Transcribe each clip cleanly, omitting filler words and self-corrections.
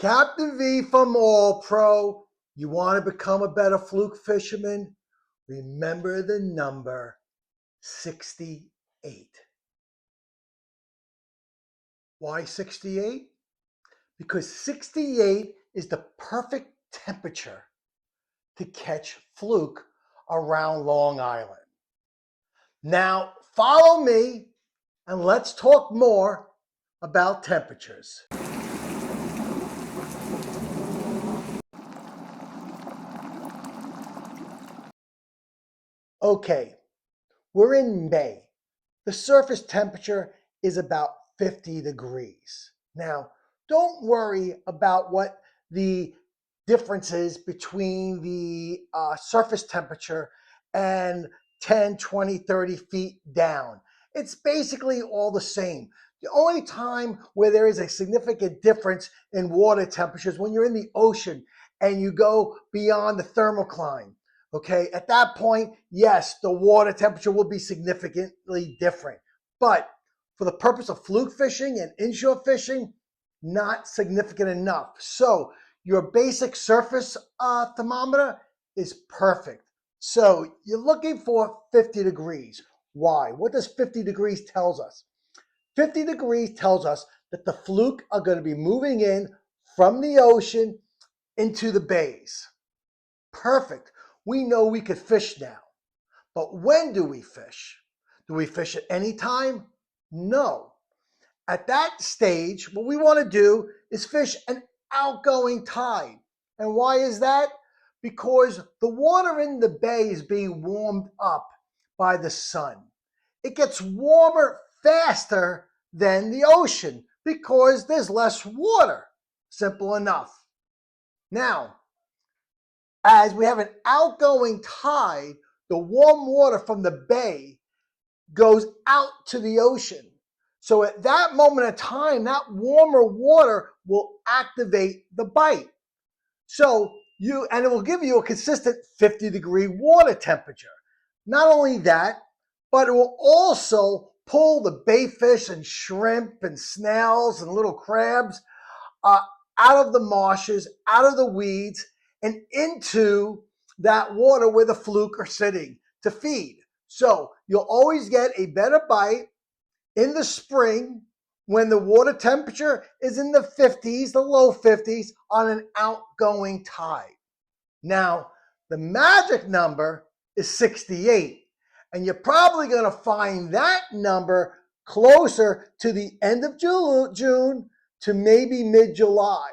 Captain V from All Pro. You want to become a better fluke fisherman? Remember the number 68. Why 68? Because 68 is the perfect temperature to catch fluke around Long Island. Now, follow me and let's talk more about temperatures. Okay, we're in May. The surface temperature is about 50 degrees. Now, don't worry about what the difference is between the surface temperature and 10, 20, 30 feet down. It's basically all the same. The only time where there is a significant difference in water temperature is when you're in the ocean and you go beyond the thermocline. Okay, at that point, yes, the water temperature will be significantly different. But for the purpose of fluke fishing and inshore fishing, not significant enough. So your basic surface thermometer is perfect. So you're looking for 50 degrees. Why? What does 50 degrees tells us? 50 degrees tells us that the fluke are going to be moving in from the ocean into the bays. Perfect. We know we could fish now. But when do we fish? Do we fish at any time? No. At that stage, what we want to do is fish an outgoing tide. And why is that? Because the water in the bay is being warmed up by the sun. It gets warmer faster than the ocean because there's less water. Simple enough. Now, as we have an outgoing tide, the warm water from the bay goes out to the ocean. So at that moment of time, that warmer water will activate the bite. And it will give you a consistent 50-degree water temperature. Not only that, but it will also pull the bay fish and shrimp and snails and little crabs out of the marshes, out of the weeds, and into that water where the fluke are sitting to feed. So you'll always get a better bite in the spring when the water temperature is in the 50s, the low 50s on an outgoing tide. Now, the magic number is 68, and you're probably going to find that number closer to the end of June to maybe mid-July.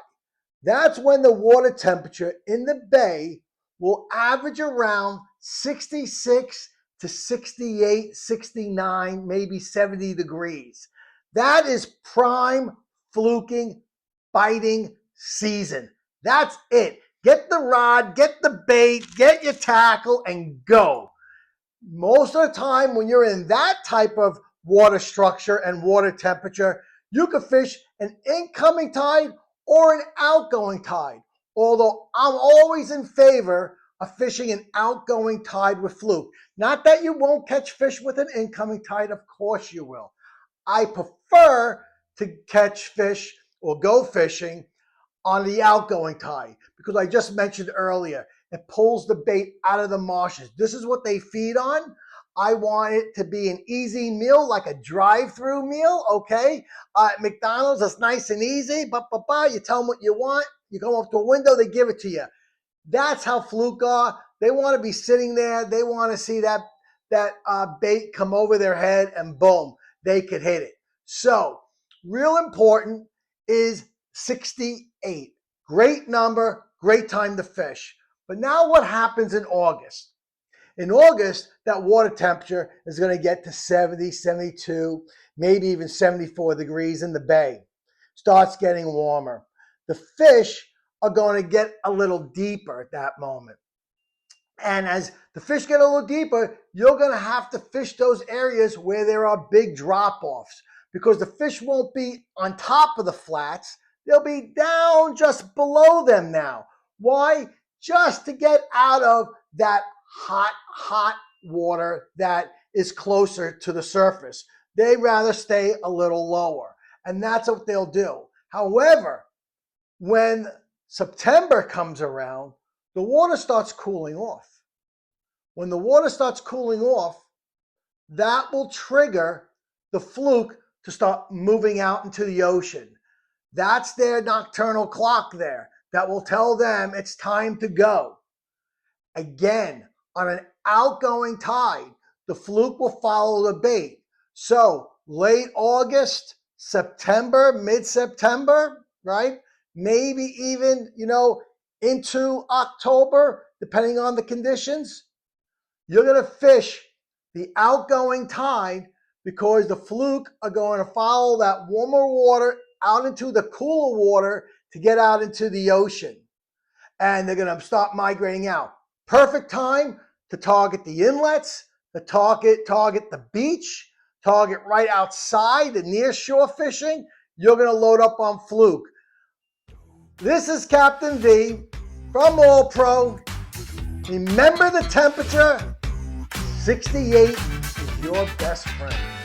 That's when the water temperature in the bay will average around 66 to 68, 69, maybe 70 degrees. That is prime fluking, biting season. That's it. Get the rod, get the bait, get your tackle, and go. Most of the time, when you're in that type of water structure and water temperature, you can fish an incoming tide or an outgoing tide. Although I'm always in favor of fishing an outgoing tide with fluke. Not that you won't catch fish with an incoming tide, of course you will. I prefer to catch fish or go fishing on the outgoing tide because I just mentioned earlier, it pulls the bait out of the marshes. This is what they feed on. I want it to be an easy meal, like a drive-through meal, okay? At McDonald's, it's nice and easy. You tell them what you want. You go up to a window, they give it to you. That's how fluke are. They want to be sitting there. They want to see that bait come over their head and boom, they could hit it. So real important is 68. Great number, great time to fish. But now what happens in August? In August, that water temperature is going to get to 70, 72, maybe even 74 degrees in the bay. Starts getting warmer. The fish are going to get a little deeper at that moment. And as the fish get a little deeper, you're going to have to fish those areas where there are big drop-offs because the fish won't be on top of the flats. They'll be down just below them now. Why? Just to get out of that hot water that is closer to the surface. They'd rather stay a little lower, and that's what they'll do. However, When September comes around, the water starts cooling off. When the water starts cooling off, that will trigger the fluke to start moving out into the ocean. That's their nocturnal clock there that will tell them it's time to go. Again, on an outgoing tide, the fluke will follow the bait. So late August, September, mid-September, right? Maybe even, into October, depending on the conditions. You're going to fish the outgoing tide because the fluke are going to follow that warmer water out into the cooler water to get out into the ocean. And they're going to start migrating out. Perfect time to target the inlets, to target the beach, target right outside the near shore fishing. You're going to load up on fluke. This is Captain V from All Pro. Remember the temperature, 68 is your best friend.